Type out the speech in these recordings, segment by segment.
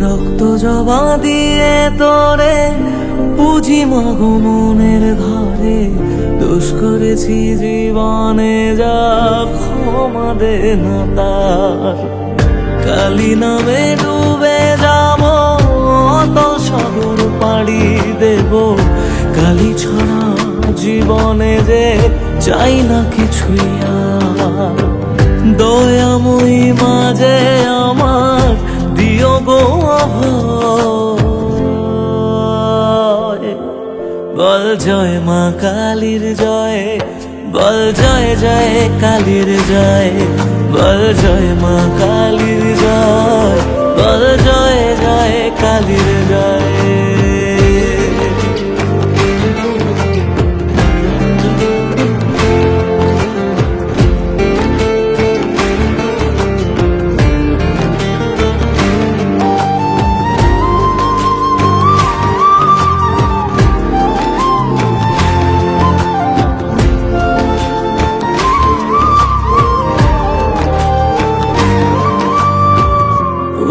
রক্ত জবা দিয়ে তোরে পুজি মাগো মনের ঘরে, দোষ করেছি জীবনে যা ক্ষমা দে না তার। কালী নামে ডুবে যাব অতল সাগর পাড়ি দেব, কালী ছাড়া জীবনে যে চাই না কিছুই আর। দয়াময়ী মাঝে আমার দিও গো অভয়, বল জয় মা কালীর জয়, বল জয় জয় কালীর জয়, বল জয় মা কালীর জয়, বল জয় জয় কালীর জয়।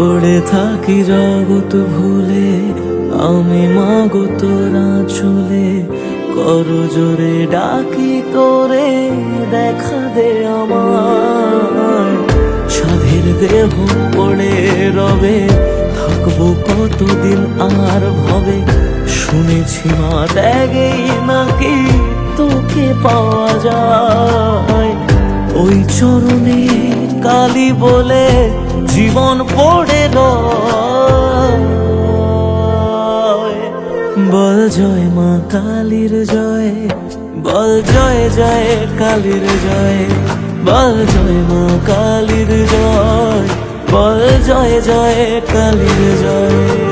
পড়ে থাকি জগৎ ভুলে আমি মাগো তোরা চলে, করো জোরে ডাকি তোরে দেখা দে আমার। সাধের দেহ পড়ে রবে থাকবো কতদিন আর ভবে, শুনেছি মা ত্যাগেই নাকি তোকে পাওয়া যায়। ওই চরণে কালী বলে জীবন পড়ে রয়, বল জয় মা কালীর জয়, বল জয় জয় কালীর জয়, বল জয় মা কালীর জয়, বল জয় জয় কালীর জয়।